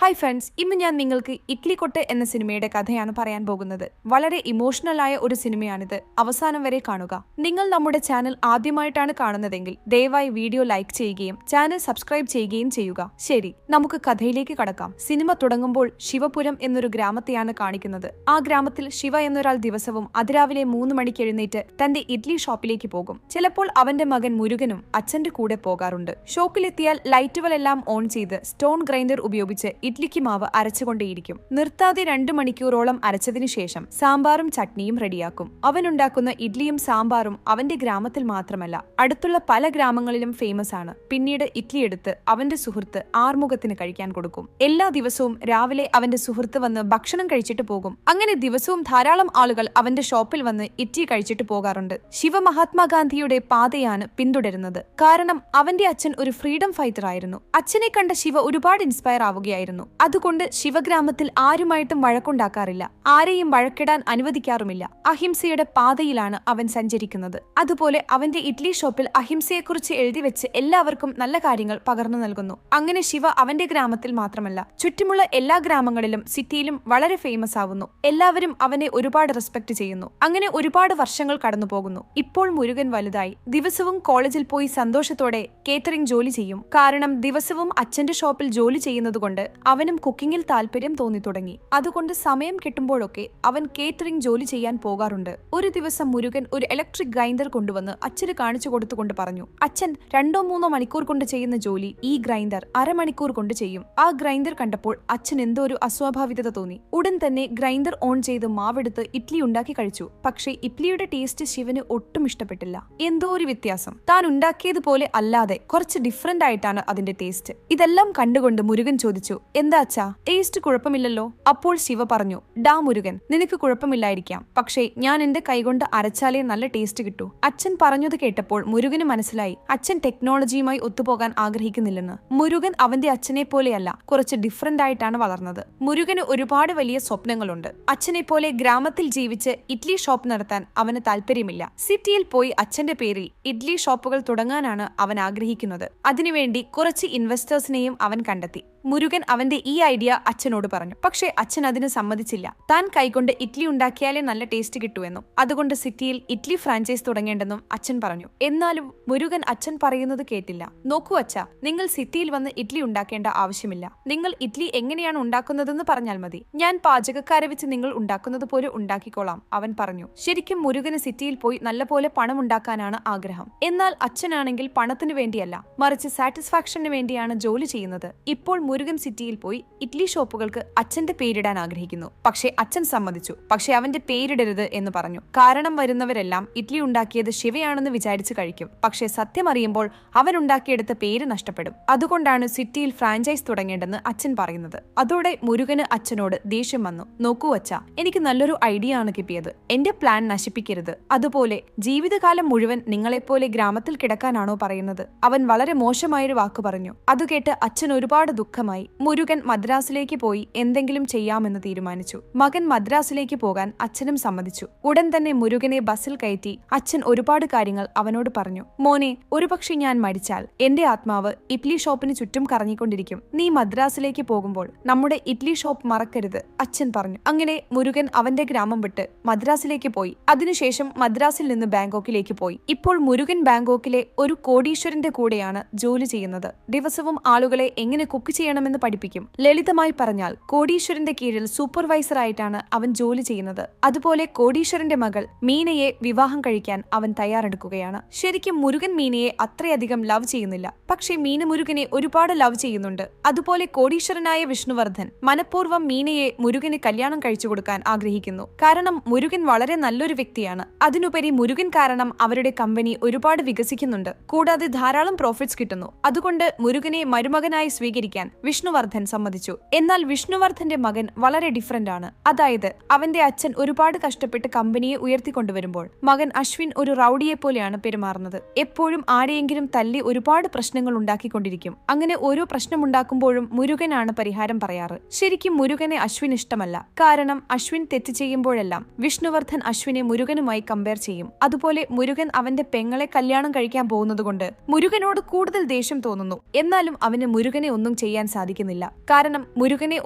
Hi friends, ഇന്ന് ഞാൻ നിങ്ങൾക്ക് ഇഡ്ലിക്കൊട്ട് എന്ന സിനിമയുടെ കഥയാണ് പറയാൻ പോകുന്നത്. വളരെ ഇമോഷണലായ ഒരു സിനിമയാണിത്. അവസാനം വരെ കാണുക. നിങ്ങൾ നമ്മുടെ ചാനൽ ആദ്യമായിട്ടാണ് കാണുന്നതെങ്കിൽ ദയവായി വീഡിയോ ലൈക്ക് ചെയ്യുകയും ചാനൽ സബ്സ്ക്രൈബ് ചെയ്യുകയും ചെയ്യുക. ശരി, നമുക്ക് കഥയിലേക്ക് കടക്കാം. സിനിമ തുടങ്ങുമ്പോൾ ശിവപുരം എന്നൊരു ഗ്രാമത്തെയാണ് കാണിക്കുന്നത്. ആ ഗ്രാമത്തിൽ ശിവ എന്നൊരാൾ ദിവസവും അതിരാവിലെ 3 മണിക്ക് എഴുന്നേറ്റ് തന്റെ ഇഡ്ലി ഷോപ്പിലേക്ക് പോകും. ചിലപ്പോൾ അവന്റെ മകൻ മുരുകനും അച്ഛന്റെ കൂടെ പോകാറുണ്ട്. ഷോപ്പിലെത്തിയാൽ ലൈറ്റുകളെല്ലാം ഓൺ ചെയ്ത് സ്റ്റോൺ ഗ്രൈൻഡർ ഉപയോഗിച്ച് ഇഡ്ലിക്ക് മാവ് അരച്ചുകൊണ്ടേയിരിക്കും. നിർത്താതെ 2 മണിക്കൂറോളം അരച്ചതിനു ശേഷം സാമ്പാറും ചട്നിയും റെഡിയാക്കും. അവനുണ്ടാക്കുന്ന ഇഡ്ലിയും സാമ്പാറും അവന്റെ ഗ്രാമത്തിൽ മാത്രമല്ല, അടുത്തുള്ള പല ഗ്രാമങ്ങളിലും ഫേമസ് ആണ്. പിന്നീട് ഇഡ്ലി എടുത്ത് അവന്റെ സുഹൃത്ത് ആർമുഖത്തിന് കഴിക്കാൻ കൊടുക്കും. എല്ലാ ദിവസവും രാവിലെ അവന്റെ സുഹൃത്ത് വന്ന് ഭക്ഷണം കഴിച്ചിട്ട് പോകും. അങ്ങനെ ദിവസവും ധാരാളം ആളുകൾ അവന്റെ ഷോപ്പിൽ വന്ന് ഇഡ്ലി കഴിച്ചിട്ട് പോകാറുണ്ട്. ശിവ മഹാത്മാഗാന്ധിയുടെ പാതയാണ് പിന്തുടരുന്നത്. കാരണം അവന്റെ അച്ഛൻ ഒരു ഫ്രീഡം ഫൈറ്റർ ആയിരുന്നു. അച്ഛനെ കണ്ട ശിവ ഒരുപാട് ഇൻസ്പയർ ആവുകയായിരുന്നു. അതുകൊണ്ട് ശിവഗ്രാമത്തിൽ ആരുമായിട്ടും വഴക്കുണ്ടാക്കാറില്ല, ആരെയും വഴക്കിടാൻ അനുവദിക്കാറുമില്ല. അഹിംസയുടെ പാതയിലാണ് അവൻ സഞ്ചരിക്കുന്നത്. അതുപോലെ അവന്റെ ഇഡ്ലി ഷോപ്പിൽ അഹിംസയെക്കുറിച്ച് എഴുതിവെച്ച് എല്ലാവർക്കും നല്ല കാര്യങ്ങൾ പകർന്നു നൽകുന്നു. അങ്ങനെ ശിവ അവന്റെ ഗ്രാമത്തിൽ മാത്രമല്ല, ചുറ്റുമുള്ള എല്ലാ ഗ്രാമങ്ങളിലും സിറ്റിയിലും വളരെ ഫേമസ് ആവുന്നു. എല്ലാവരും അവനെ ഒരുപാട് റെസ്പെക്ട് ചെയ്യുന്നു. അങ്ങനെ ഒരുപാട് വർഷങ്ങൾ കടന്നു പോകുന്നു. ഇപ്പോൾ മുരുകൻ വലുതായി. ദിവസവും കോളേജിൽ പോയി സന്തോഷത്തോടെ കേറ്ററിംഗ് ജോലി ചെയ്യും. കാരണം ദിവസവും അച്ഛന്റെ ഷോപ്പിൽ ജോലി ചെയ്യുന്നതുകൊണ്ട് അവനും കുക്കിങ്ങിൽ താല്പര്യം തോന്നി തുടങ്ങി. അതുകൊണ്ട് സമയം കിട്ടുമ്പോഴൊക്കെ അവൻ കേറ്ററിംഗ് ജോലി ചെയ്യാൻ പോകാറുണ്ട്. ഒരു ദിവസം മുരുകൻ ഒരു ഇലക്ട്രിക് ഗ്രൈൻഡർ കൊണ്ടുവന്ന് അച്ഛന് കാണിച്ചു കൊടുത്തുകൊണ്ട് പറഞ്ഞു, അച്ഛൻ 2-3 മണിക്കൂർ കൊണ്ട് ചെയ്യുന്ന ജോലി ഈ ഗ്രൈൻഡർ അരമണിക്കൂർ കൊണ്ട് ചെയ്യും. ആ ഗ്രൈൻഡർ കണ്ടപ്പോൾ അച്ഛൻ എന്തോ ഒരു അസ്വാഭാവികത തോന്നി. ഉടൻ തന്നെ ഗ്രൈൻഡർ ഓൺ ചെയ്ത് മാവെടുത്ത് ഇഡ്ലി ഉണ്ടാക്കി കഴിച്ചു. പക്ഷേ ഇഡ്ലിയുടെ ടേസ്റ്റ് ശിവന് ഒട്ടും ഇഷ്ടപ്പെട്ടില്ല. എന്തോ ഒരു വ്യത്യാസം. താൻ ഉണ്ടാക്കിയതുപോലെ അല്ലാതെ കുറച്ച് ഡിഫറെന്റ് ആയിട്ടാണ് അതിന്റെ ടേസ്റ്റ്. ഇതെല്ലാം കണ്ടുകൊണ്ട് മുരുകൻ ചോദിച്ചു, എന്താ അച്ഛാ, ടേസ്റ്റ് കുഴപ്പമില്ലല്ലോ? അപ്പോൾ ശിവ പറഞ്ഞു, ഡാ മുരുകൻ, നിനക്ക് കുഴപ്പമില്ലായിരിക്കാം, പക്ഷേ ഞാൻ എന്റെ കൈകൊണ്ട് അരച്ചാലേ നല്ല ടേസ്റ്റ് കിട്ടൂ. അച്ഛൻ പറഞ്ഞത് കേട്ടപ്പോൾ മുരുകന് മനസ്സിലായി അച്ഛൻ ടെക്നോളജിയുമായി ഒത്തുപോകാൻ ആഗ്രഹിക്കുന്നില്ലെന്ന്. മുരുകൻ അവന്റെ അച്ഛനെ പോലെയല്ല, കുറച്ച് ഡിഫറെന്റ് ആയിട്ടാണ് വളർന്നത്. മുരുകന് ഒരുപാട് വലിയ സ്വപ്നങ്ങളുണ്ട്. അച്ഛനെ പോലെ ഗ്രാമത്തിൽ ജീവിച്ച് ഇഡ്ലി ഷോപ്പ് നടത്താൻ അവന് താല്പര്യമില്ല. സിറ്റിയിൽ പോയി അച്ഛന്റെ പേരിൽ ഇഡ്ലി ഷോപ്പുകൾ തുടങ്ങാനാണ് അവൻ ആഗ്രഹിക്കുന്നത്. അതിനുവേണ്ടി കുറച്ച് ഇൻവെസ്റ്റേഴ്സിനെയും അവൻ കണ്ടെത്തി. മുരുകൻ അവന്റെ ഈ ഐഡിയ അച്ഛനോട് പറഞ്ഞു. പക്ഷേ അച്ഛൻ അതിന് സമ്മതിച്ചില്ല. താൻ കൈകൊണ്ട് ഇഡ്ലി ഉണ്ടാക്കിയാലേ നല്ല ടേസ്റ്റ് കിട്ടുമെന്നും അതുകൊണ്ട് സിറ്റിയിൽ ഇഡ്ലി ഫ്രാഞ്ചൈസ് തുടങ്ങേണ്ടെന്നും അച്ഛൻ പറഞ്ഞു. എന്നാലും മുരുകൻ അച്ഛൻ പറയുന്നത് കേട്ടില്ല. നോക്കൂ അച്ഛാ, നിങ്ങൾ സിറ്റിയിൽ വന്ന് ഇഡ്ലി ഉണ്ടാക്കേണ്ട ആവശ്യമില്ല. നിങ്ങൾ ഇഡ്ലി എങ്ങനെയാണ് ഉണ്ടാക്കുന്നതെന്ന് പറഞ്ഞാൽ മതി. ഞാൻ പാചകക്കാരെ വെച്ച് നിങ്ങൾ ഉണ്ടാക്കുന്നത് പോലെ ഉണ്ടാക്കിക്കോളാം, അവൻ പറഞ്ഞു. ശരിക്കും മുരുകന് സിറ്റിയിൽ പോയി നല്ലപോലെ പണം ഉണ്ടാക്കാനാണ് ആഗ്രഹം. എന്നാൽ അച്ഛനാണെങ്കിൽ പണത്തിനു വേണ്ടിയല്ല, മറിച്ച് സാറ്റിസ്ഫാക്ഷന് വേണ്ടിയാണ് ജോലി ചെയ്യുന്നത്. ഇപ്പോൾ മുരുകൻ സിറ്റിയിൽ പോയി ഇഡ്ലി ഷോപ്പുകൾക്ക് അച്ഛന്റെ പേരിടാൻ ആഗ്രഹിക്കുന്നു. പക്ഷേ അച്ഛൻ സമ്മതിച്ചു. പക്ഷേ അവന്റെ പേരിടരുത് എന്ന് പറഞ്ഞു. കാരണം വരുന്നവരെല്ലാം ഇഡ്ലി ഉണ്ടാക്കിയത് ശിവയാണെന്ന് വിചാരിച്ചു കഴിക്കും. പക്ഷേ സത്യം അറിയുമ്പോൾ അവൻ ഉണ്ടാക്കിയെടുത്ത പേര് നഷ്ടപ്പെടും. അതുകൊണ്ടാണ് സിറ്റിയിൽ ഫ്രാഞ്ചൈസ് തുടങ്ങേണ്ടെന്ന് അച്ഛൻ പറയുന്നത്. അതോടെ മുരുകന് അച്ഛനോട് ദേഷ്യം വന്നു. നോക്കൂ അച്ഛാ, എനിക്ക് നല്ലൊരു ഐഡിയ ആണ് കിട്ടിയത്. എന്റെ പ്ലാൻ നശിപ്പിക്കരുത്. അതുപോലെ ജീവിതകാലം മുഴുവൻ നിങ്ങളെപ്പോലെ ഗ്രാമത്തിൽ കിടക്കാനാണോ പറയുന്നത്? അവൻ വളരെ മോശമായൊരു വാക്ക് പറഞ്ഞു. അതുകേട്ട് അച്ഛൻ ഒരുപാട് ദുഃഖമായി. മുരുകൻ മദ്രാസിലേക്ക് പോയി എന്തെങ്കിലും ചെയ്യാമെന്ന് തീരുമാനിച്ചു. മകൻ മദ്രാസിലേക്ക് പോകാൻ അച്ഛനും സമ്മതിച്ചു. ഉടൻ തന്നെ മുരുകനെ ബസ്സിൽ കയറ്റി അച്ഛൻ ഒരുപാട് കാര്യങ്ങൾ അവനോട് പറഞ്ഞു. മോനെ, ഒരുപക്ഷെ ഞാൻ മരിച്ചാൽ എന്റെ ആത്മാവ് ഇഡ്ലി ഷോപ്പിന് ചുറ്റും കറങ്ങിക്കൊണ്ടിരിക്കും. നീ മദ്രാസിലേക്ക് പോകുമ്പോൾ നമ്മുടെ ഇഡ്ലി ഷോപ്പ് മറക്കരുത്, അച്ഛൻ പറഞ്ഞു. അങ്ങനെ മുരുകൻ അവന്റെ ഗ്രാമം വിട്ട് മദ്രാസിലേക്ക് പോയി. അതിനുശേഷം മദ്രാസിൽ നിന്ന് ബാങ്കോക്കിലേക്ക് പോയി. ഇപ്പോൾ മുരുകൻ ബാങ്കോക്കിലെ ഒരു കോടീശ്വരന്റെ കൂടെയാണ് ജോലി ചെയ്യുന്നത്. ദിവസവും ആളുകളെ എങ്ങനെ കുക്ക് ചെയ്യണമെന്ന് പഠിപ്പിക്കും. ലളിതമായി പറഞ്ഞാൽ കോടീശ്വരന്റെ കീഴിൽ സൂപ്പർവൈസർ ആയിട്ടാണ് അവൻ ജോലി ചെയ്യുന്നത്. അതുപോലെ കോടീശ്വരന്റെ മകൾ മീനയെ വിവാഹം കഴിക്കാൻ അവൻ തയ്യാറെടുക്കുകയാണ്. ശരിക്കും മുരുകൻ മീനയെ അത്രയധികം ലവ് ചെയ്യുന്നില്ല. പക്ഷേ മീന മുരുകനെ ഒരുപാട് ലവ് ചെയ്യുന്നുണ്ട്. അതുപോലെ കോടീശ്വരനായ വിഷ്ണുവർദ്ധൻ മനഃപൂർവ്വം മീനയെ മുരുകന് കല്യാണം കഴിച്ചു കൊടുക്കാൻ ആഗ്രഹിക്കുന്നു. കാരണം മുരുകൻ വളരെ നല്ലൊരു വ്യക്തിയാണ്. അതിനുപരി മുരുകൻ കാരണം അവരുടെ കമ്പനി ഒരുപാട് വികസിക്കുന്നുണ്ട്. കൂടാതെ ധാരാളം പ്രോഫിറ്റ്സ് കിട്ടുന്നു. അതുകൊണ്ട് മുരുകനെ മരുമകനായി സ്വീകരിക്കാൻ വിഷ്ണുവർദ്ധൻ സമ്മതിച്ചു. എന്നാൽ വിഷ്ണുവർദ്ധന്റെ മകൻ വളരെ ഡിഫറന്റ് ആണ്. അതായത് അവന്റെ അച്ഛൻ ഒരുപാട് കഷ്ടപ്പെട്ട് കമ്പനിയെ ഉയർത്തിക്കൊണ്ടുവരുമ്പോൾ മകൻ അശ്വിൻ ഒരു റൗഡിയെ പോലെയാണ് പെരുമാറുന്നത്. എപ്പോഴും ആരെയെങ്കിലും തല്ലി ഒരുപാട് പ്രശ്നങ്ങൾ ഉണ്ടാക്കിക്കൊണ്ടിരിക്കും. അങ്ങനെ ഓരോ പ്രശ്നമുണ്ടാക്കുമ്പോഴും മുരുകനാണ് പരിഹാരം പറയാറ്. ശരിക്കും മുരുകനെ അശ്വിൻ ഇഷ്ടമല്ല. കാരണം അശ്വിൻ തെറ്റ് ചെയ്യുമ്പോഴെല്ലാം വിഷ്ണുവർദ്ധൻ അശ്വിനെ മുരുകനുമായി കമ്പയർ ചെയ്യും. അതുപോലെ മുരുകൻ അവന്റെ പെങ്ങളെ കല്യാണം കഴിക്കാൻ പോകുന്നതുകൊണ്ട് മുരുകനോട് കൂടുതൽ ദേഷ്യം തോന്നുന്നു. എന്നാലും അവന് മുരുകനെ ഒന്നും ചെയ്യാൻ സാധിക്കുന്നില്ല. കാരണം മുരുകനെ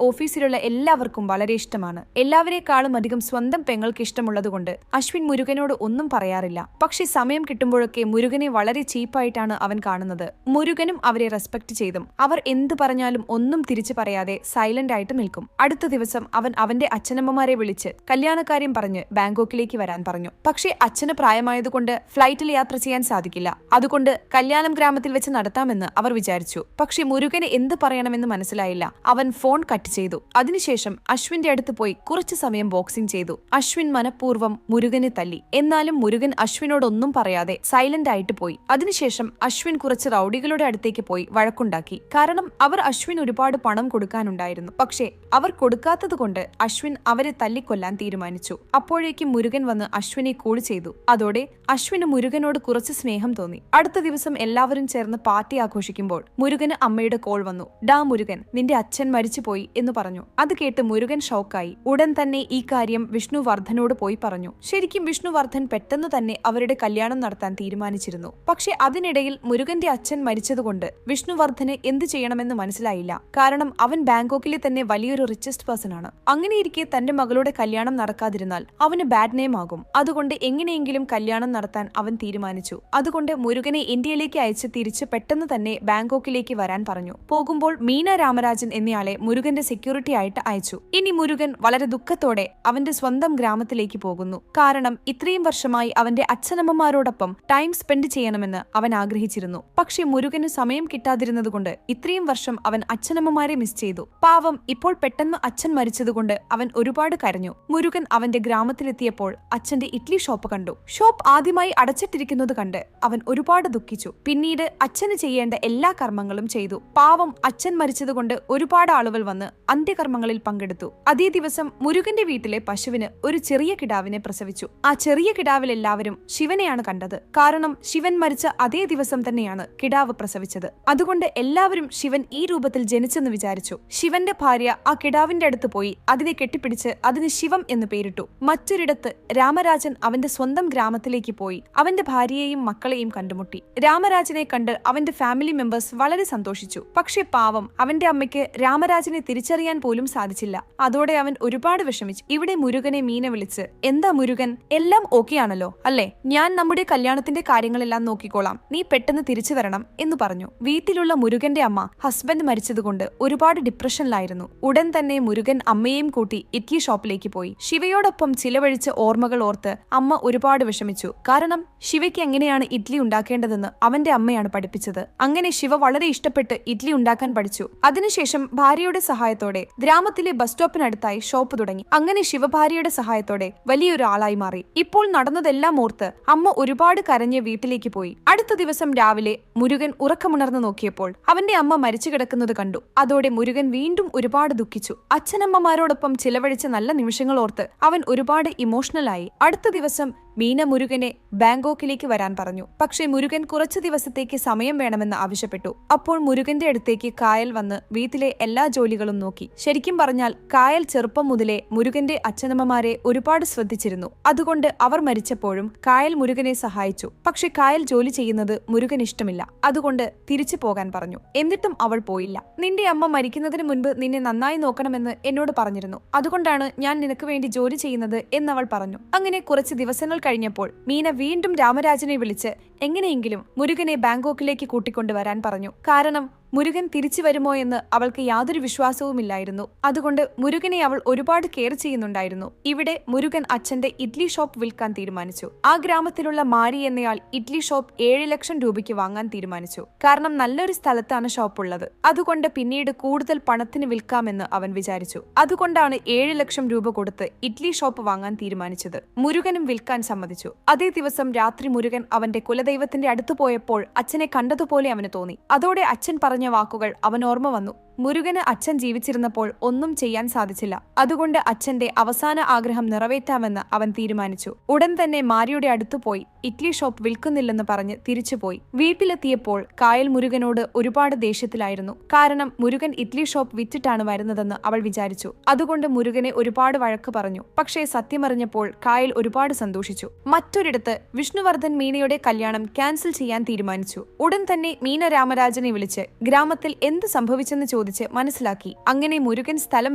ഓഫീസിലുള്ള എല്ലാവർക്കും വളരെ ഇഷ്ടമാണ്. എല്ലാവരെക്കാളും അധികം സ്വന്തം പെങ്ങൾക്ക് ഇഷ്ടമുള്ളതുകൊണ്ട് അശ്വിൻ മുരുകനോട് ഒന്നും പറയാറില്ല. പക്ഷെ സമയം കിട്ടുമ്പോഴൊക്കെ മുരുകനെ വളരെ ചീപ്പായിട്ടാണ് അവൻ കാണുന്നത്. മുരുകനും അവരെ റെസ്പെക്ട് ചെയ്തും അവർ എന്ത് പറഞ്ഞാലും ഒന്നും തിരിച്ചു പറയാതെ സൈലന്റ് ആയിട്ട് നിൽക്കും. അടുത്ത ദിവസം അവൻ അവന്റെ അച്ഛനമ്മമാരെ വിളിച്ച് കല്യാണക്കാര്യം പറഞ്ഞ് ബാങ്കോക്കിലേക്ക് വരാൻ പറഞ്ഞു. പക്ഷേ അച്ഛന് പ്രായമായതുകൊണ്ട് ഫ്ലൈറ്റിൽ യാത്ര ചെയ്യാൻ സാധിക്കില്ല. അതുകൊണ്ട് കല്യാണം ഗ്രാമത്തിൽ വെച്ച് നടത്താമെന്ന് അവർ വിചാരിച്ചു. പക്ഷെ മുരുകന് എന്ത് പറയണമെന്ന് മനസ്സിലായില്ല. അവൻ ഫോൺ കട്ട് ചെയ്തു. അതിനുശേഷം അശ്വിന്റെ അടുത്ത് പോയി കുറച്ചു സമയം ബോക്സിംഗ് ചെയ്തു. അശ്വിൻ മനഃപൂർവ്വം മുരുകനെ തല്ലി. എന്നാലും മുരുകൻ അശ്വിനോടൊന്നും പറയാതെ സൈലന്റ് ആയിട്ട് പോയി. അതിനുശേഷം അശ്വിൻ കുറച്ച് റൌഡികളുടെ അടുത്തേക്ക് പോയി വഴക്കുണ്ടാക്കി. കാരണം അവർ അശ്വിൻ ഒരുപാട് പണം കൊടുക്കാനുണ്ടായിരുന്നു. പക്ഷേ അവർ കൊടുക്കാത്തത് കൊണ്ട് അശ്വിൻ അവരെ തല്ലിക്കൊല്ലാൻ തീരുമാനിച്ചു. അപ്പോഴേക്കും മുരുകൻ വന്ന് അശ്വിനെ കൂൾ ചെയ്തു. അതോടെ അശ്വിന് മുരുകനോട് കുറച്ച് സ്നേഹം തോന്നി. അടുത്ത ദിവസം എല്ലാവരും ചേർന്ന് പാർട്ടി ആഘോഷിക്കുമ്പോൾ മുരുകന് അമ്മയുടെ കോൾ വന്നു. ഡാ മുരുകൻ, നിന്റെ അച്ഛൻ മരിച്ചുപോയി എന്ന് പറഞ്ഞു. അത് കേട്ട് മുരുകൻ ഷോക്കായി. ഉടൻ തന്നെ ഈ കാര്യം വിഷ്ണുവർദ്ധനോട് പോയി പറഞ്ഞു. ശരിക്കും വിഷ്ണുവർദ്ധൻ പെട്ടെന്ന് തന്നെ അവരുടെ കല്യാണം നടത്താൻ തീരുമാനിച്ചിരുന്നു. പക്ഷെ അതിനിടയിൽ മുരുകന്റെ അച്ഛൻ മരിച്ചതുകൊണ്ട് വിഷ്ണുവർദ്ധന് എന്ത് ചെയ്യണമെന്ന് മനസ്സിലായില്ല. കാരണം അവൻ ബാങ്കോക്കിലെ തന്നെ വലിയൊരു റിച്ചസ്റ്റ് പേഴ്സൺ ആണ്. അങ്ങനെയിരിക്കെ തന്റെ മകളുടെ കല്യാണം നടക്കാതിരുന്നാൽ അവന് ബാഡ് നെയിം ആകും. അതുകൊണ്ട് എങ്ങനെയെങ്കിലും കല്യാണം നടത്താൻ അവൻ തീരുമാനിച്ചു. അതുകൊണ്ട് മുരുകനെ ഇന്ത്യയിലേക്ക് അയച്ച് തിരിച്ച് പെട്ടെന്ന് തന്നെ ബാങ്കോക്കിലേക്ക് വരാൻ പറഞ്ഞു. പോകുമ്പോൾ മീന രാമരാജൻ എന്നയാളെ മുരുകന്റെ സെക്യൂരിറ്റി ആയിട്ട് അയച്ചു. ഇനി മുരുകൻ വളരെ ദുഃഖത്തോടെ അവന്റെ സ്വന്തം ഗ്രാമത്തിലേക്ക് പോകുന്നു. കാരണം ഇത്രയും വർഷമായി അവന്റെ അച്ഛനമ്മമാരോടൊപ്പം ടൈം സ്പെൻഡ് ചെയ്യണമെന്ന് അവൻ ആഗ്രഹിച്ചിരുന്നു. പക്ഷെ മുരുകന് സമയം കിട്ടാതിരുന്നതുകൊണ്ട് ഇത്രയും വർഷം അവൻ അച്ഛനമ്മമാരെ മിസ് ചെയ്തു. പാവം ഇപ്പോൾ പെട്ടെന്ന് അച്ഛൻ മരിച്ചതുകൊണ്ട് അവൻ ഒരുപാട് കരഞ്ഞു. മുരുകൻ അവന്റെ ഗ്രാമത്തിലെത്തിയപ്പോൾ അച്ഛന്റെ ഇഡ്ലി ഷോപ്പ് കണ്ടു. ഷോപ്പ് ആദ്യമായി അടച്ചിട്ടിരിക്കുന്നത് കണ്ട് അവൻ ഒരുപാട് ദുഃഖിച്ചു. പിന്നീട് അച്ഛന് ചെയ്യേണ്ട എല്ലാ കർമ്മങ്ങളും ചെയ്തു. പാവം അച്ഛൻ മരിച്ചതുകൊണ്ട് ഒരുപാട് ആളുകൾ വന്ന് അന്ത്യകർമ്മങ്ങളിൽ പങ്കെടുത്തു. അതേ ദിവസം മുരുകന്റെ വീട്ടിലെ പശുവിന് ഒരു ചെറിയ കിടാവിനെ പ്രസവിച്ചു. ആ ചെറിയ കിടാവിൽ എല്ലാവരും ശിവനെയാണ് കണ്ടത്. കാരണം ശിവൻ മരിച്ച അതേ ദിവസം തന്നെയാണ് കിടാവ് പ്രസവിച്ചത്. അതുകൊണ്ട് എല്ലാവരും ശിവൻ ഈ രൂപത്തിൽ ജനിച്ചെന്ന് വിചാരിച്ചു. ശിവന്റെ ഭാര്യ ആ കിടാവിന്റെ അടുത്ത് പോയി അതിനെ കെട്ടിപ്പിടിച്ച് അതിന് ശിവം എന്ന് പേരിട്ടു. മറ്റൊരിടത്ത് രാമരാജൻ അവന്റെ സ്വന്തം ഗ്രാമത്തിലേക്ക് പോയി അവന്റെ ഭാര്യയെയും മക്കളെയും കണ്ടുമുട്ടി. രാമരാജനെ കണ്ട് അവന്റെ ഫാമിലി മെമ്പേഴ്സ് വളരെ സന്തോഷിച്ചു. പക്ഷെ പാവം അവന്റെ അമ്മയ്ക്ക് രാമരാജനെ തിരിച്ചറിയാൻ പോലും സാധിച്ചില്ല. അതോടെ അവൻ ഒരുപാട് വിഷമിച്ചു. ഇവിടെ മുരുകനെ മീന വിളിച്ച്, എന്താ മുരുകൻ, എല്ലാം ഓക്കെ ആണല്ലോ അല്ലേ? ഞാൻ നമ്മുടെ കല്യാണത്തിന്റെ കാര്യങ്ങളെല്ലാം നോക്കിക്കോളാം, നീ പെട്ടെന്ന് തിരിച്ചു വരണം എന്ന് പറഞ്ഞു. വീട്ടിലുള്ള മുരുകന്റെ അമ്മ ഹസ്ബൻഡ് മരിച്ചതുകൊണ്ട് ഒരുപാട് ഡിപ്രഷനിലായിരുന്നു. ഉടൻ തന്നെ മുരുകൻ അമ്മയെയും കൂട്ടി ഇഡ്ലി ഷോപ്പിലേക്ക് പോയി. ശിവയോടൊപ്പം ചിലവഴിച്ച ഓർമ്മകൾ ഓർത്ത് അമ്മ ഒരുപാട് വിഷമിച്ചു. കാരണം ശിവയ്ക്ക് എങ്ങനെയാണ് ഇഡ്ലി ഉണ്ടാക്കേണ്ടതെന്ന് അവന്റെ അമ്മയാണ് പഠിപ്പിച്ചത്. അങ്ങനെ ശിവ വളരെ ഇഷ്ടപ്പെട്ട് ഇഡ്ലി ഉണ്ടാക്കാൻ പഠിച്ചു. അതിനുശേഷം ഭാര്യയുടെ സഹായത്തോടെ ഗ്രാമത്തിലെ ബസ് സ്റ്റോപ്പിനടുത്തായി ഷോപ്പ് തുടങ്ങി. അങ്ങനെ ശിവഭാര്യയുടെ സഹായത്തോടെ വലിയൊരു ആളായി മാറി. ഇപ്പോൾ നടന്നതെല്ലാം ഓർത്ത് അമ്മ ഒരുപാട് കരഞ്ഞ് വീട്ടിലേക്ക് പോയി. അടുത്ത ദിവസം രാവിലെ മുരുകൻ ഉറക്കമുണർന്നു നോക്കിയപ്പോൾ അവന്റെ അമ്മ മരിച്ചു കിടക്കുന്നത് കണ്ടു. അതോടെ മുരുകൻ വീണ്ടും ഒരുപാട് ദുഃഖിച്ചു. അച്ഛനമ്മമാരോടൊപ്പം ചിലവഴിച്ച നല്ല നിമിഷങ്ങൾ ഓർത്ത് അവൻ ഒരുപാട് ഇമോഷണൽ ആയി. അടുത്ത ദിവസം മീന മുരുകനെ ബാങ്കോക്കിലേക്ക് വരാൻ പറഞ്ഞു. പക്ഷെ മുരുകൻ കുറച്ചു ദിവസത്തേക്ക് സമയം വേണമെന്ന് ആവശ്യപ്പെട്ടു. അപ്പോൾ മുരുകന്റെ അടുത്തേക്ക് കായൽ വന്ന് വീട്ടിലെ എല്ലാ ജോലികളും നോക്കി. ശരിക്കും പറഞ്ഞാൽ കായൽ ചെറുപ്പം മുതലേ മുരുകന്റെ അച്ഛനമ്മമാരെ ഒരുപാട് ശ്രദ്ധിച്ചിരുന്നു. അതുകൊണ്ട് അവർ മരിച്ചപ്പോഴും കായൽ മുരുകനെ സഹായിച്ചു. പക്ഷെ കായൽ ജോലി ചെയ്യുന്നത് മുരുകൻ ഇഷ്ടമില്ല. അതുകൊണ്ട് തിരിച്ചു പോകാൻ പറഞ്ഞു. എന്നിട്ടും അവൾ പോയില്ല. നിന്റെ അമ്മ മരിക്കുന്നതിന് മുൻപ് നിന്നെ നന്നായി നോക്കണമെന്ന് എന്നോട് പറഞ്ഞിരുന്നു. അതുകൊണ്ടാണ് ഞാൻ നിനക്ക് വേണ്ടി ജോലി ചെയ്യുന്നത് എന്നവൾ പറഞ്ഞു. അങ്ങനെ കുറച്ച് ദിവസങ്ങൾ കഴിഞ്ഞപ്പോൾ മീന വീണ്ടും രാമരാജനെ വിളിച്ച് എങ്ങനെയെങ്കിലും മുരുകനെ ബാങ്കോക്കിലേക്ക് കൂട്ടിക്കൊണ്ടുവരാൻ പറഞ്ഞു. കാരണം മുരുകൻ തിരിച്ചു വരുമോ എന്ന് അവൾക്ക് യാതൊരു വിശ്വാസവുമില്ലായിരുന്നു. അതുകൊണ്ട് മുരുകനെ അവൾ ഒരുപാട് കെയർ ചെയ്യുന്നുണ്ടായിരുന്നു. ഇവിടെ മുരുകൻ അച്ഛന്റെ ഇഡ്ലി ഷോപ്പ് വിൽക്കാൻ തീരുമാനിച്ചു. ആ ഗ്രാമത്തിലുള്ള മാരി എന്നയാൾ ഇഡ്ലി ഷോപ്പ് 7 ലക്ഷം രൂപയ്ക്ക് വാങ്ങാൻ തീരുമാനിച്ചു. കാരണം നല്ലൊരു സ്ഥലത്താണ് ഷോപ്പ് ഉള്ളത്. അതുകൊണ്ട് പിന്നീട് കൂടുതൽ പണത്തിന് വിൽക്കാമെന്ന് അവൻ വിചാരിച്ചു. അതുകൊണ്ടാണ് 7 ലക്ഷം രൂപ കൊടുത്ത് ഇഡ്ലി ഷോപ്പ് വാങ്ങാൻ തീരുമാനിച്ചത്. മുരുകനും വിൽക്കാൻ സമ്മതിച്ചു. അതേ ദിവസം രാത്രി മുരുകൻ അവന്റെ കുലദൈവത്തിന്റെ അടുത്ത് പോയപ്പോൾ അച്ഛനെ കണ്ടതുപോലെ അവന് തോന്നി. അതോടെ അച്ഛൻ പറഞ്ഞ വാക്കുകൾ അവൻ ഓർമ്മ വന്നു. മുരുകന് അച്ഛൻ ജീവിച്ചിരുന്നപ്പോൾ ഒന്നും ചെയ്യാൻ സാധിച്ചില്ല. അതുകൊണ്ട് അച്ഛന്റെ അവസാന ആഗ്രഹം നിറവേറ്റാമെന്ന് അവൻ തീരുമാനിച്ചു. ഉടൻ തന്നെ മാരിയുടെ അടുത്തുപോയി ഇഡ്ലി ഷോപ്പ് വിൽക്കുന്നില്ലെന്ന് പറഞ്ഞ് തിരിച്ചുപോയി. വീട്ടിലെത്തിയപ്പോൾ കായൽ മുരുകനോട് ഒരുപാട് ദേഷ്യത്തിലായിരുന്നു. കാരണം മുരുകൻ ഇഡ്ലി ഷോപ്പ് വിറ്റിട്ടാണ് വരുന്നതെന്ന് അവൾ വിചാരിച്ചു. അതുകൊണ്ട് മുരുകനെ ഒരുപാട് വഴക്ക് പറഞ്ഞു. പക്ഷേ സത്യമറിഞ്ഞപ്പോൾ കായൽ ഒരുപാട് സന്തോഷിച്ചു. മറ്റൊരിടത്ത് വിഷ്ണുവർദ്ധൻ മീനയുടെ കല്യാണം ക്യാൻസൽ ചെയ്യാൻ തീരുമാനിച്ചു. ഉടൻ തന്നെ മീന രാമരാജനെ വിളിച്ച് ഗ്രാമത്തിൽ എന്ത് സംഭവിച്ചെന്ന് ചോദിച്ചു ചോദിച്ച് മനസ്സിലാക്കി. അങ്ങനെ മുരുകൻ സ്ഥലം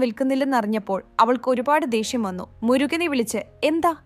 വിൽക്കുന്നില്ലെന്നറിഞ്ഞപ്പോൾ അവൾക്ക് ഒരുപാട് ദേഷ്യം വന്നു. മുരുകനെ വിളിച്ച്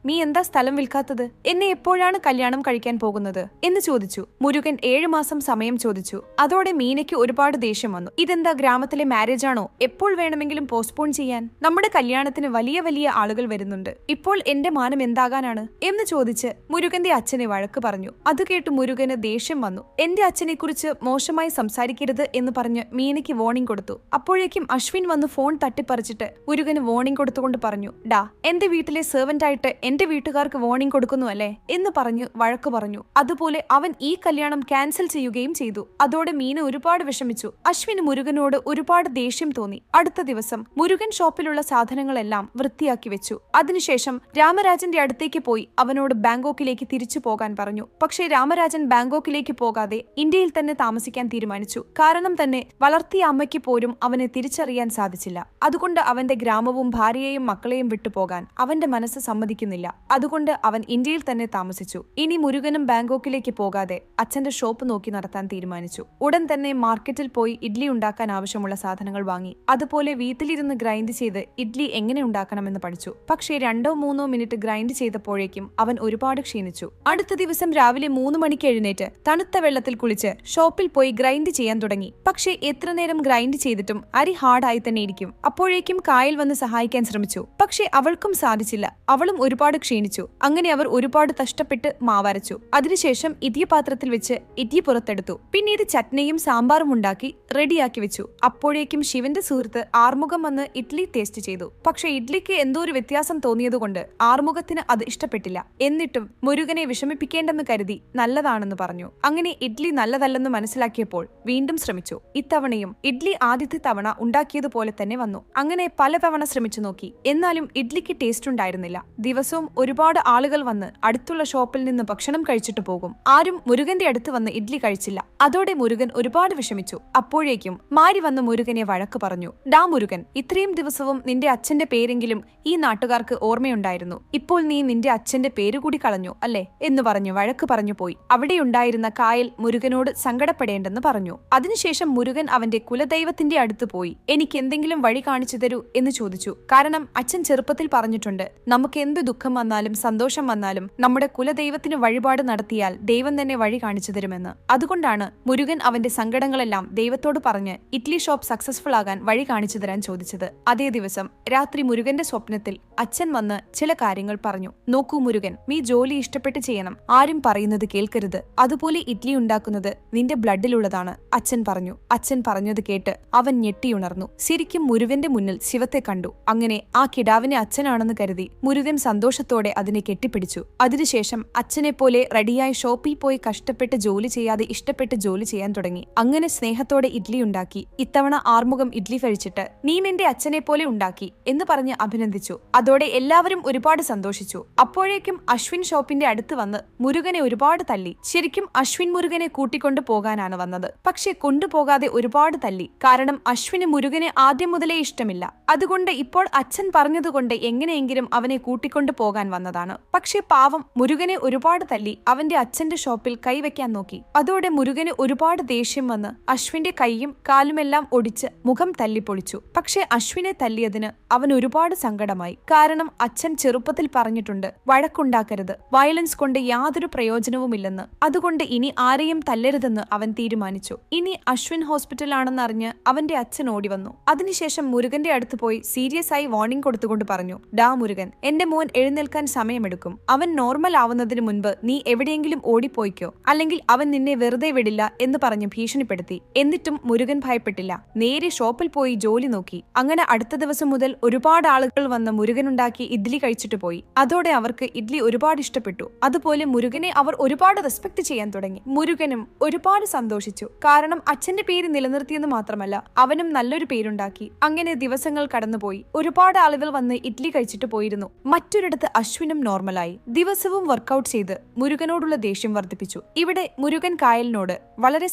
നീ എന്താ സ്ഥലം വിൽക്കാത്തത്? എന്നെ എപ്പോഴാണ് കല്യാണം കഴിക്കാൻ പോകുന്നത് എന്ന് ചോദിച്ചു. മുരുകൻ 7 മാസം സമയം ചോദിച്ചു. അതോടെ മീനയ്ക്ക് ഒരുപാട് ദേഷ്യം വന്നു. ഇതെന്താ ഗ്രാമത്തിലെ മാരേജ് ആണോ? എപ്പോൾ വേണമെങ്കിലും പോസ്റ്റ്പോൺ ചെയ്യാൻ? നമ്മുടെ കല്യാണത്തിന് വലിയ വലിയ ആളുകൾ വരുന്നുണ്ട്. ഇപ്പോൾ എന്റെ മാനം എന്താകാനാണ് എന്ന് ചോദിച്ച് മുരുകന്റെ അച്ഛനെ വഴക്ക് പറഞ്ഞു. അത് കേട്ട് മുരുകന് ദേഷ്യം വന്നു. എന്റെ അച്ഛനെ കുറിച്ച് മോശമായി സംസാരിക്കരുത് എന്ന് പറഞ്ഞ് മീനയ്ക്ക് വാർണിംഗ് കൊടുത്തു. അപ്പോഴേക്കും അശ്വിൻ വന്ന് ഫോൺ തട്ടിപ്പറിച്ചിട്ട് മുരുകന് വാർണിംഗ് കൊടുത്തുകൊണ്ട് പറഞ്ഞു, ഡാ, എന്റെ വീട്ടിലെ സെർവന്റ് ആയിട്ട് എന്റെ വീട്ടുകാർക്ക് വാർണിംഗ് കൊടുക്കുന്നു അല്ലേ എന്ന് പറഞ്ഞു വഴക്ക് പറഞ്ഞു. അതുപോലെ അവൻ ഈ കല്യാണം ക്യാൻസൽ ചെയ്യുകയും ചെയ്തു. അതോടെ മീന ഒരുപാട് വിഷമിച്ചു. അശ്വിന് മുരുകനോട് ഒരുപാട് ദേഷ്യം തോന്നി. അടുത്ത ദിവസം മുരുകൻ ഷോപ്പിലുള്ള സാധനങ്ങളെല്ലാം വൃത്തിയാക്കി വെച്ചു. അതിനുശേഷം രാമരാജന്റെ അടുത്തേക്ക് പോയി അവനോട് ബാങ്കോക്കിലേക്ക് തിരിച്ചു പോകാൻ പറഞ്ഞു. പക്ഷേ രാമരാജൻ ബാങ്കോക്കിലേക്ക് പോകാതെ ഇന്ത്യയിൽ തന്നെ താമസിക്കാൻ തീരുമാനിച്ചു. കാരണം തന്നെ വളർത്തിയ അമ്മയ്ക്ക് പോലും അവനെ തിരിച്ചറിയാൻ സാധിച്ചില്ല. അതുകൊണ്ട് അവന്റെ ഗ്രാമവും ഭാര്യയെയും മക്കളെയും വിട്ടുപോകാൻ അവന്റെ മനസ്സ് സമ്മതിക്കുന്നില്ല. അതുകൊണ്ട് അവൻ ഇന്ത്യയിൽ തന്നെ താമസിച്ചു. ഇനി മുരുകനും ബാങ്കോക്കിലേക്ക് പോകാതെ അച്ഛന്റെ ഷോപ്പ് നോക്കി നടത്താൻ തീരുമാനിച്ചു. ഉടൻ തന്നെ മാർക്കറ്റിൽ പോയി ഇഡ്ലി ഉണ്ടാക്കാൻ ആവശ്യമുള്ള സാധനങ്ങൾ വാങ്ങി. അതുപോലെ വീട്ടിലിരുന്ന് ഗ്രൈൻഡ് ചെയ്ത് ഇഡ്ലി എങ്ങനെ ഉണ്ടാക്കണമെന്ന് പഠിച്ചു. പക്ഷേ 2-3 മിനിറ്റ് ഗ്രൈൻഡ് ചെയ്തപ്പോഴേക്കും അവൻ ഒരുപാട് ക്ഷീണിച്ചു. അടുത്ത ദിവസം രാവിലെ 3 മണിക്ക് എഴുന്നേറ്റ് തണുത്ത വെള്ളത്തിൽ കുളിച്ച് ഷോപ്പിൽ പോയി ഗ്രൈൻഡ് ചെയ്യാൻ തുടങ്ങി. പക്ഷേ എത്ര നേരം ഗ്രൈൻഡ് ചെയ്തിട്ടും അരി ഹാർഡായി തന്നെ ഇരിക്കും. അപ്പോഴേക്കും കായൽ വന്ന് സഹായിക്കാൻ ശ്രമിച്ചു. പക്ഷേ അവൾക്കും സാധിച്ചില്ല. അവളും ഒരുപാട് ക്ഷീണിച്ചു. അങ്ങനെ അവർ ഒരുപാട് കഷ്ടപ്പെട്ട് മാവരച്ചു. അതിനുശേഷം ഇഡ്ലി പാത്രത്തിൽ വെച്ച് ഇഡ്ലി പുറത്തെടുത്തു. പിന്നീട് ചട്നിയും സാമ്പാറും ഉണ്ടാക്കി റെഡിയാക്കി വെച്ചു. അപ്പോഴേക്കും ശിവന്റെ സുഹൃത്ത് ആർമുഖം വന്ന് ഇഡ്ലി ടേസ്റ്റ് ചെയ്തു. പക്ഷെ ഇഡ്ലിക്ക് എന്തോ ഒരു വ്യത്യാസം തോന്നിയതുകൊണ്ട് ആർമുഖത്തിന് അത് ഇഷ്ടപ്പെട്ടില്ല. എന്നിട്ടും മുരുകനെ വിഷമിപ്പിക്കേണ്ടെന്ന് കരുതി നല്ലതാണെന്ന് പറഞ്ഞു. അങ്ങനെ ഇഡ്ലി നല്ലതല്ലെന്ന് മനസ്സിലാക്കിയപ്പോൾ വീണ്ടും ശ്രമിച്ചു. ഇത്തവണയും ഇഡ്ലി ആദ്യത്തെ തവണ ഉണ്ടാക്കിയതുപോലെ തന്നെ വന്നു. അങ്ങനെ പലതവണ ശ്രമിച്ചു നോക്കി. എന്നാലും ഇഡ്ലിക്ക് ടേസ്റ്റ് ഉണ്ടായിരുന്നില്ല. ദിവസവും ഒരുപാട് ആളുകൾ വന്ന് അടുത്തുള്ള ഷോപ്പിൽ നിന്ന് ഭക്ഷണം കഴിച്ചിട്ട് പോകും. ആരും മുരുകന്റെ അടുത്ത് വന്ന് ഇഡ്ലി കഴിച്ചില്ല. അതോടെ മുരുകൻ ഒരുപാട് വിഷമിച്ചു. അപ്പോഴേക്കും മാരി വന്ന് മുരുകനെ വഴക്ക് പറഞ്ഞു. ഡാ മുരുകൻ, ഇത്രയും ദിവസവും നിന്റെ അച്ഛന്റെ പേരെങ്കിലും ഈ നാട്ടുകാർക്ക് ഓർമ്മയുണ്ടായിരുന്നു. ഇപ്പോൾ നീ നിന്റെ അച്ഛന്റെ പേരുകൂടി കളഞ്ഞു അല്ലേ എന്ന് പറഞ്ഞു വഴക്ക് പറഞ്ഞു പോയി. അവിടെയുണ്ടായിരുന്ന കായൽ മുരുകനോട് സങ്കടപ്പെടേണ്ടെന്ന് പറഞ്ഞു. അതിനുശേഷം മുരുകൻ അവന്റെ കുലദൈവത്തിന്റെ അടുത്ത് പോയി എനിക്ക് എന്തെങ്കിലും വഴി കാണിച്ചു തരൂ എന്ന് ചോദിച്ചു. കാരണം അച്ഛൻ ചെറുപ്പത്തിൽ പറഞ്ഞിട്ടുണ്ട്, നമുക്ക് എന്ത് ദുഃഖം വന്നാലും സന്തോഷം വന്നാലും നമ്മുടെ കുലദൈവത്തിന് വഴിപാട് നടത്തിയാൽ ദൈവം തന്നെ വഴി കാണിച്ചു തരുമെന്ന്. അതുകൊണ്ടാണ് മുരുകൻ അവന്റെ സങ്കടങ്ങളെല്ലാം ദൈവത്തോട് പറഞ്ഞ് ഇഡ്ലി ഷോപ്പ് സക്സസ്ഫുൾ ആകാൻ വഴി കാണിച്ചു തരാൻ ചോദിച്ചത്. അതേ ദിവസം രാത്രി മുരുകന്റെ സ്വപ്നത്തിൽ അച്ഛൻ വന്ന് ചില കാര്യങ്ങൾ പറഞ്ഞു. നോക്കൂ മുരുകൻ, നീ ജോലി ഇഷ്ടപ്പെട്ട് ചെയ്യണം. ആരും പറയുന്നത് കേൾക്കരുത്. അതുപോലെ ഇഡ്ലി ഉണ്ടാക്കുന്നത് നിന്റെ ബ്ലഡിലുള്ളതാണ് അച്ഛൻ പറഞ്ഞു. അച്ഛൻ പറഞ്ഞത് കേട്ട് അവൻ ഞെട്ടിയുണർന്നു. ശരിക്കും മുരുകന്റെ മുന്നിൽ ശിവത്തെ കണ്ടു. അങ്ങനെ ആ കിടാവിനെ അച്ഛനാണെന്ന് കരുതി മുരുകൻ സന്തോഷത്തോടെ അതിനെ കെട്ടിപ്പിടിച്ചു. അതിനുശേഷം അച്ഛനെ പോലെ റെഡിയായി ഷോപ്പിൽ പോയി കഷ്ടപ്പെട്ട് ജോലി ചെയ്യാതെ ഇഷ്ടപ്പെട്ട് ജോലി ചെയ്യാൻ തുടങ്ങി. അങ്ങനെ സ്നേഹത്തോടെ ഇഡ്ലി ഉണ്ടാക്കി. ഇത്തവണ ആർമുഖം ഇഡ്ലി കഴിച്ചിട്ട് നീ നിന്റെ അച്ഛനെ പോലെ ഉണ്ടാക്കി എന്ന് പറഞ്ഞ് അഭിനന്ദിച്ചു. അതോടെ എല്ലാവരും ഒരുപാട് സന്തോഷിച്ചു. അപ്പോഴേക്കും അശ്വിൻ ഷോപ്പിന്റെ അടുത്ത് വന്ന് മുരുകനെ ഒരുപാട് തല്ലി. ശരിക്കും അശ്വിൻ മുരുകനെ കൂട്ടിക്കൊണ്ടു പോകാനാണ് വന്നത്. പക്ഷെ കൊണ്ടുപോകാതെ ഒരുപാട് തല്ലി. കാരണം അശ്വിന് മുരുകനെ ആദ്യം മുതലേ ഇഷ്ടമില്ല. അതുകൊണ്ട് ഇപ്പോൾ അച്ഛൻ പറഞ്ഞതുകൊണ്ട് എങ്ങനെയെങ്കിലും അവനെ കൂട്ടിക്കൊണ്ടു പോകാൻ വന്നതാണ്. പക്ഷെ പാവം മുരുകനെ ഒരുപാട് തല്ലി അവന്റെ അച്ഛന്റെ ഷോപ്പിൽ കൈവയ്ക്കാൻ നോക്കി. അതോടെ മുരുകന് ഒരുപാട് ദേഷ്യം വന്ന് അശ്വിന്റെ കൈയും കാലുമെല്ലാം ഒടിച്ച് മുഖം തല്ലിപ്പൊളിച്ചു. പക്ഷെ അശ്വിനെ തല്ലിയതിന് അവൻ ഒരുപാട് സങ്കടമായി. കാരണം അച്ഛൻ ചെറുപ്പത്തിൽ പറഞ്ഞിട്ടുണ്ട്, വഴക്കുണ്ടാക്കരുത്, വയലൻസ് കൊണ്ട് യാതൊരു പ്രയോജനവുമില്ലെന്ന്. അതുകൊണ്ട് ഇനി ആരെയും തല്ലരുതെന്ന് അവൻ തീരുമാനിച്ചു. ഇനി അശ്വിൻ ഹോസ്പിറ്റലാണെന്നറിഞ്ഞ് അവന്റെ അച്ഛൻ ഓടി വന്നു. അതിനുശേഷം മുരുകന്റെ അടുത്ത് പോയി സീരിയസ് ആയി വാർണിംഗ് കൊടുത്തുകൊണ്ട് പറഞ്ഞു, ഡാ മുരുകൻ, എന്റെ മോൻ എഴുന്നേൽക്കാൻ സമയമെടുക്കും. അവൻ നോർമൽ ആവുന്നതിന് മുൻപ് നീ എവിടെയെങ്കിലും ഓടിപ്പോയിക്കോ, അല്ലെങ്കിൽ അവൻ നിന്നെ വെറുതെ വിടില്ല എന്ന് പറഞ്ഞ് ഭീഷണിപ്പെടുത്തി. എന്നിട്ടും മുരുകൻ ഭയപ്പെട്ടില്ല. നേരെ ഷോപ്പിൽ പോയി ജോലി നോക്കി. അങ്ങനെ അടുത്ത ദിവസം മുതൽ ഒരുപാട് ആളുകൾ വന്ന് മുരുകനുണ്ടാക്കി ഇഡ്ലി കഴിച്ചിട്ട് പോയി. അതോടെ അവർക്ക് ഇഡ്ലി ഒരുപാട് ഇഷ്ടപ്പെട്ടു. അതുപോലെ മുരുകനെ അവർ ഒരുപാട് റെസ്പെക്ട് ചെയ്യാൻ തുടങ്ങി. മുരുകനും ഒരുപാട് സന്തോഷിച്ചു. കാരണം അച്ഛന്റെ പേര് നിലനിർത്തിയെന്ന് മാത്രമല്ല അവനും നല്ലൊരു പേരുണ്ടാക്കി. അങ്ങനെ ദിവസങ്ങൾ കടന്നുപോയി. ഒരുപാട് ആളുകൾ വന്ന് ഇഡ്ലി കഴിച്ചിട്ട് പോയിരുന്നു. മറ്റൊരിടത്ത് അശ്വിനും നോർമലായി. ദിവസവും വർക്കൗട്ട് ചെയ്ത് മുരുകനോടുള്ള ദേഷ്യം വർദ്ധിപ്പിച്ചു. ഇവിടെ മുരുകൻ കായലിനോട് വളരെ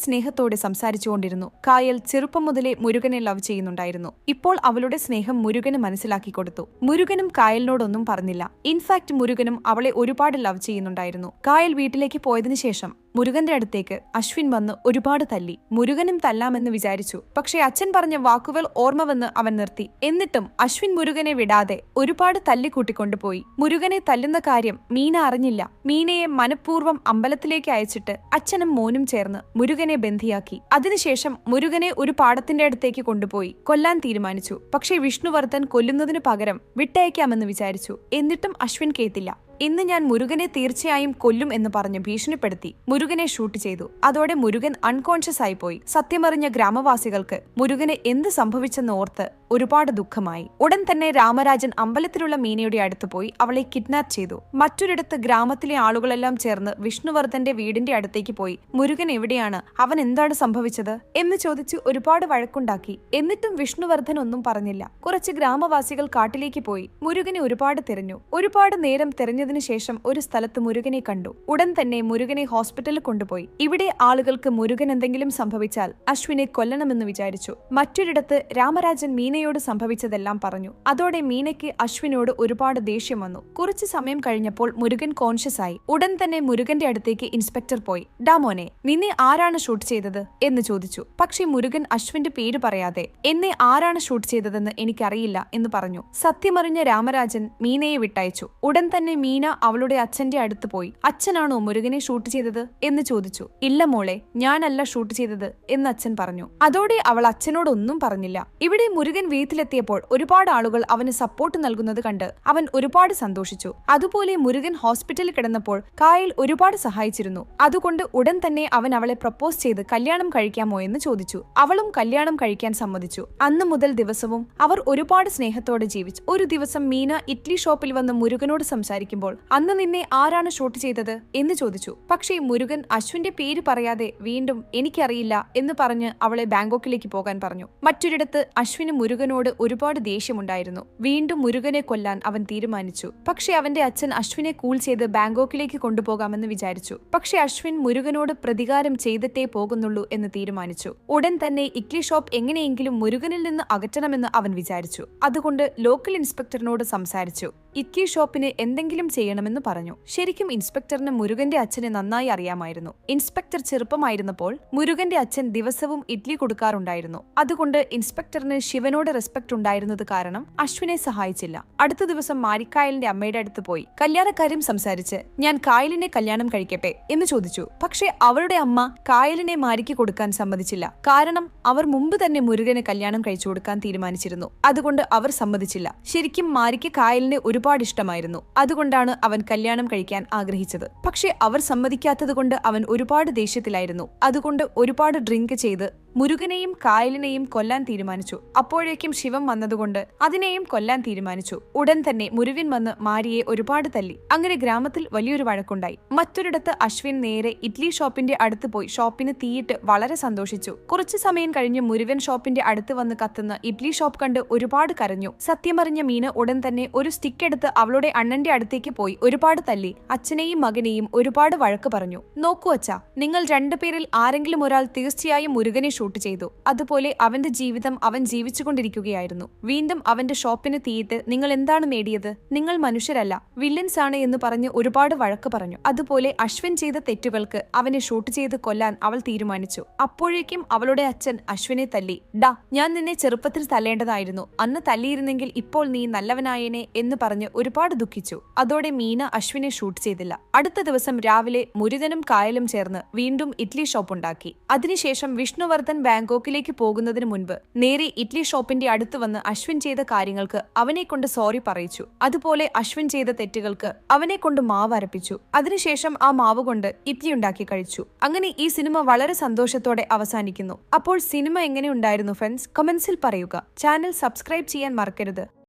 സ്നേഹത്തോടെ സംസാരിച്ചുകൊണ്ടിരുന്നു. കായൽ ചെറുപ്പം മുതലേ മുരുകനെ ലവ് ചെയ്യുന്നുണ്ടായിരുന്നു. ഇപ്പോൾ അവളുടെ സ്നേഹം മുരുകന് മനസ്സിലാക്കി കൊടുത്തു. മുരുകനും കായലിനോടൊന്നും പറഞ്ഞില്ല. ഇൻഫാക്ട് മുരുകനും അവളെ ഒരുപാട് ലവ് ചെയ്യുന്നുണ്ടായിരുന്നു. കായൽ വീട്ടിലേക്ക് പോയതിനു ശേഷം മുരുകന്റെ അടുത്തേക്ക് അശ്വിൻ വന്ന് ഒരുപാട് തല്ലി. മുരുകനും തല്ലാമെന്ന് വിചാരിച്ചു. പക്ഷേ അച്ഛൻ പറഞ്ഞ വാക്കുകൾ ഓർമ്മ വന്ന് അവൻ നിർത്തി. എന്നിട്ടും അശ്വിൻ മുരുകനെ വിടാതെ ഒരുപാട് തല്ലിക്കൂട്ടിക്കൊണ്ടുപോയി. മുരുകനെ തല്ലുന്ന കാര്യം മീന അറിഞ്ഞില്ല. മീനയെ മനഃപൂർവ്വം അമ്പലത്തിലേക്ക് അയച്ചിട്ട് അച്ഛനും മോനും ചേർന്ന് മുരുകനെ ബന്ധിയാക്കി. അതിനുശേഷം മുരുകനെ ഒരു പാടത്തിന്റെ അടുത്തേക്ക് കൊണ്ടുപോയി കൊല്ലാൻ തീരുമാനിച്ചു. പക്ഷേ വിഷ്ണുവർദ്ധൻ കൊല്ലുന്നതിനു പകരം വിട്ടയക്കാമെന്ന് വിചാരിച്ചു. എന്നിട്ടും അശ്വിൻ കേട്ടില്ല. ഇന്ന് ഞാൻ മുരുകനെ തീർച്ചയായും കൊല്ലും എന്ന് പറഞ്ഞ് ഭീഷണിപ്പെടുത്തി മുരുകനെ ഷൂട്ട് ചെയ്തു. അതോടെ മുരുകൻ അൺകോൺഷ്യസ് ആയി പോയി. സത്യമറിഞ്ഞ ഗ്രാമവാസികൾക്ക് മുരുകന് എന്ത് സംഭവിച്ചെന്ന് ഓർത്ത് ഒരുപാട് ദുഃഖമായി. ഉടൻ തന്നെ രാമരാജൻ അമ്പലത്തിലുള്ള മീനയുടെ അടുത്ത് പോയി അവളെ കിഡ്നാപ്പ് ചെയ്തു. മറ്റൊരിടത്ത് ഗ്രാമത്തിലെ ആളുകളെല്ലാം ചേർന്ന് വിഷ്ണുവർദ്ധന്റെ വീടിന്റെ അടുത്തേക്ക് പോയി മുരുകൻ എവിടെയാണ്, അവൻ എന്താണ് സംഭവിച്ചത് എന്ന് ചോദിച്ച് ഒരുപാട് വഴക്കുണ്ടാക്കി. എന്നിട്ടും വിഷ്ണുവർദ്ധൻ ഒന്നും പറഞ്ഞില്ല. കുറച്ച് ഗ്രാമവാസികൾ കാട്ടിലേക്ക് പോയി മുരുകനെ ഒരുപാട് തിരഞ്ഞു. ഒരുപാട് നേരം തിരഞ്ഞതിനു ശേഷം ഒരു സ്ഥലത്ത് മുരുകനെ കണ്ടു. ഉടൻ തന്നെ മുരുകനെ ഹോസ്പിറ്റലിൽ കൊണ്ടുപോയി. ഇവിടെ ആളുകൾക്ക് മുരുകൻ എന്തെങ്കിലും സംഭവിച്ചാൽ അശ്വിനെ കൊല്ലണമെന്ന് വിചാരിച്ചു. മറ്റൊരിടത്ത് രാമരാജൻ മീനയോട് സംഭവിച്ചതെല്ലാം പറഞ്ഞു. അതോടെ മീനയ്ക്ക് അശ്വിനോട് ഒരുപാട് ദേഷ്യം വന്നു. കുറച്ചു സമയം കഴിഞ്ഞപ്പോൾ മുരുകൻ കോൺഷ്യസ് ആയി. ഉടൻ തന്നെ മുരുകന്റെ അടുത്തേക്ക് ഇൻസ്പെക്ടർ പോയി. ഡാ മോനെ, നിന്നെ ആരാണ് ഷൂട്ട് ചെയ്തത് എന്ന് ചോദിച്ചു. പക്ഷേ മുരുകൻ അശ്വിന്റെ പേര് പറയാതെ എന്നെ ആരാണ് ഷൂട്ട് ചെയ്തതെന്ന് എനിക്കറിയില്ല എന്ന് പറഞ്ഞു. സത്യമറിഞ്ഞ രാമരാജൻ മീനയെ വിട്ടയച്ചു. ഉടൻ തന്നെ മീന അവളുടെ അച്ഛന്റെ അടുത്ത് പോയി. അച്ഛനാണോ മുരുകനെ ഷൂട്ട് ചെയ്തത് എന്ന് ചോദിച്ചു. ഇല്ല മോളെ, ഞാനല്ല ഷൂട്ട് ചെയ്തത് എന്ന് അച്ഛൻ പറഞ്ഞു. അതോടെ അവൾ അച്ഛനോടൊന്നും പറഞ്ഞില്ല. ഇവിടെ മുരുകൻ വീട്ടിലെത്തിയപ്പോൾ ഒരുപാട് ആളുകൾ അവന് സപ്പോർട്ട് നൽകുന്നത് കണ്ട് അവൻ ഒരുപാട് സന്തോഷിച്ചു. അതുപോലെ മുരുകൻ ഹോസ്പിറ്റലിൽ കിടന്നപ്പോൾ കായൽ ഒരുപാട് സഹായിച്ചിരുന്നു. അതുകൊണ്ട് ഉടൻ തന്നെ അവൻ അവളെ പ്രപ്പോസ് ചെയ്ത് കല്യാണം കഴിക്കാമോ എന്ന് ചോദിച്ചു. അവളും കല്യാണം കഴിക്കാൻ സമ്മതിച്ചു. അന്നു മുതൽ ദിവസവും അവർ ഒരുപാട് സ്നേഹത്തോടെ ജീവിച്ചു. ഒരു ദിവസം മീന ഇഡ്ലി ഷോപ്പിൽ വന്ന് മുരുകനോട് സംസാരിക്കുമ്പോൾ അന്ന് നിന്നെ ആരാണ് ഷൂട്ട് ചെയ്തത് എന്ന് ചോദിച്ചു. പക്ഷേ മുരുകൻ അശ്വിന്റെ പേര് പറയാതെ വീണ്ടും എനിക്കറിയില്ല എന്ന് പറഞ്ഞ് അവളെ ബാങ്കോക്കിലേക്ക് പോകാൻ പറഞ്ഞു. മറ്റൊരിടത്ത് അശ്വിന് മുരുകനോട് ഒരുപാട് ദേഷ്യമുണ്ടായിരുന്നു. വീണ്ടും മുരുകനെ കൊല്ലാൻ അവൻ തീരുമാനിച്ചു. പക്ഷേ അവന്റെ അച്ഛൻ അശ്വിനെ കൂൾ ചെയ്ത് ബാങ്കോക്കിലേക്ക് കൊണ്ടുപോകാമെന്ന് വിചാരിച്ചു. പക്ഷേ അശ്വിൻ മുരുകനോട് പ്രതികാരം ചെയ്തിട്ടേ പോകുന്നുള്ളൂ എന്ന് തീരുമാനിച്ചു. ഉടൻ തന്നെ ഇഡ്ലി ഷോപ്പ് എങ്ങനെയെങ്കിലും മുരുകനിൽ നിന്ന് അകറ്റണമെന്ന് അവൻ വിചാരിച്ചു. അതുകൊണ്ട് ലോക്കൽ ഇൻസ്പെക്ടറിനോട് സംസാരിച്ചു. ഇഡ്ലി ഷോപ്പിന് എന്തെങ്കിലും ചെയ്യണമെന്ന് പറഞ്ഞു. ശരിക്കും ഇൻസ്പെക്ടറിന് മുരുകന്റെ അച്ഛനെ നന്നായി അറിയാമായിരുന്നു. ഇൻസ്പെക്ടർ ചെറുപ്പമായിരുന്നപ്പോൾ മുരുകന്റെ അച്ഛൻ ദിവസവും ഇഡ്ലി കൊടുക്കാറുണ്ടായിരുന്നു. അതുകൊണ്ട് ഇൻസ്പെക്ടറിന് ശിവനോട് റെസ്പെക്ട് ഉണ്ടായിരുന്നത് കാരണം അശ്വിനെ സഹായിച്ചില്ല. അടുത്ത ദിവസം മാരിക്കായലിന്റെ അമ്മയുടെ അടുത്ത് പോയി കല്യാണക്കാര്യം സംസാരിച്ച് ഞാൻ കായലിനെ കല്യാണം കഴിക്കട്ടെ എന്ന് ചോദിച്ചു. പക്ഷേ അവളുടെ അമ്മ കായലിനെ മാരിക്ക് കൊടുക്കാൻ സമ്മതിച്ചില്ല. കാരണം അവർ മുമ്പ് തന്നെ മുരുകന് കല്യാണം കഴിച്ചു കൊടുക്കാൻ തീരുമാനിച്ചിരുന്നു. അതുകൊണ്ട് അവർ സമ്മതിച്ചില്ല. ശരിക്കും മാരിക്ക് കായലിനെ ഒരുപാട് ഇഷ്ടമായിരുന്നു. അതുകൊണ്ടാണ് അവൻ കല്യാണം കഴിക്കാൻ ആഗ്രഹിച്ചത്. പക്ഷെ അവർ സമ്മതിക്കാത്തതുകൊണ്ട് അവൻ ഒരുപാട് ദേഷ്യത്തിലായിരുന്നു. അതുകൊണ്ട് ഒരുപാട് ഡ്രിങ്ക് ചെയ്ത് മുരുകനെയും കായലിനെയും കൊല്ലാൻ തീരുമാനിച്ചു. അപ്പോഴേക്കും ശിവൻ വന്നതുകൊണ്ട് അതിനെയും കൊല്ലാൻ തീരുമാനിച്ചു. ഉടൻ തന്നെ മുരുകൻ വന്ന് മാരിയെ ഒരുപാട് തല്ലി. അങ്ങനെ ഗ്രാമത്തിൽ വലിയൊരു വഴക്കുണ്ടായി. മറ്റൊരിടത്ത് അശ്വിൻ നേരെ ഇഡ്ലി ഷോപ്പിന്റെ അടുത്ത് പോയി ഷോപ്പിന് തീയിട്ട് വളരെ സന്തോഷിച്ചു. കുറച്ചു സമയം കഴിഞ്ഞ് മുരുകൻ ഷോപ്പിന്റെ അടുത്ത് വന്ന് കത്തുന്ന ഇഡ്ലി ഷോപ്പ് കണ്ട് ഒരുപാട് കരഞ്ഞു. സത്യമറിഞ്ഞ മീന ഉടൻ തന്നെ ഒരു സ്റ്റിക്ക് എടുത്ത് അവളുടെ അണ്ണന്റെ അടുത്തേക്ക് പോയി ഒരുപാട് തല്ലി. അച്ഛനെയും മകനെയും ഒരുപാട് വഴക്ക് പറഞ്ഞു. നോക്കൂ അച്ഛാ, നിങ്ങൾ രണ്ടുപേരിൽ ആരെങ്കിലും ഒരാൾ തീർച്ചയായും മുരുകനെ ഷൂട്ട് ചെയ്തു. അതുപോലെ അവന്റെ ജീവിതം അവൻ ജീവിച്ചുകൊണ്ടിരിക്കുകയായിരുന്നു. വീണ്ടും അവന്റെ ഷോപ്പിന് തീയിട്ട് നിങ്ങൾ എന്താണ് നേടിയത്? നിങ്ങൾ മനുഷ്യരല്ല, വില്ലൻസ് ആണ് എന്ന് പറഞ്ഞ് ഒരുപാട് വഴക്ക് പറഞ്ഞു. അതുപോലെ അശ്വിൻ ചെയ്ത തെറ്റുകൾക്ക് അവനെ ഷൂട്ട് ചെയ്ത് കൊല്ലാൻ അവൾ തീരുമാനിച്ചു. അപ്പോഴേക്കും അവളുടെ അച്ഛൻ അശ്വിനെ തല്ലി. ഡാ, ഞാൻ നിന്നെ ചെറുപ്പത്തിൽ തല്ലേണ്ടതായിരുന്നു. അന്ന് തല്ലിയിരുന്നെങ്കിൽ ഇപ്പോൾ നീ നല്ലവനായേനെ എന്ന് പറഞ്ഞ് ഒരുപാട് ദുഃഖിച്ചു. അതോടെ മീന അശ്വിനെ ഷൂട്ട് ചെയ്തില്ല. അടുത്ത ദിവസം രാവിലെ മുരുകനും കായലും ചേർന്ന് വീണ്ടും ഇഡ്ലി ഷോപ്പ് ഉണ്ടാക്കി. അതിനുശേഷം വിഷ്ണുവർദ്ധൻ ബാങ്കോക്കിലേക്ക് പോകുന്നതിന് മുൻപ് നേരെ ഇഡ്ലി ഷോപ്പിന്റെ അടുത്ത് വന്ന് അശ്വിൻ ചെയ്ത കാര്യങ്ങൾക്ക് അവനെ കൊണ്ട് സോറി പറയിച്ചു. അതുപോലെ അശ്വിൻ ചെയ്ത തെറ്റുകൾക്ക് അവനെ കൊണ്ട് മാവ് അരപ്പിച്ചു. അതിനുശേഷം ആ മാവ് കൊണ്ട് ഇഡ്ലി ഉണ്ടാക്കി കഴിച്ചു. അങ്ങനെ ഈ സിനിമ വളരെ സന്തോഷത്തോടെ അവസാനിക്കുന്നു. അപ്പോൾ സിനിമ എങ്ങനെ ഉണ്ടായിരുന്നു ഫ്രണ്ട്സ്? കമന്റ്സിൽ പറയുക. ചാനൽ സബ്സ്ക്രൈബ് ചെയ്യാൻ മറക്കരുത്.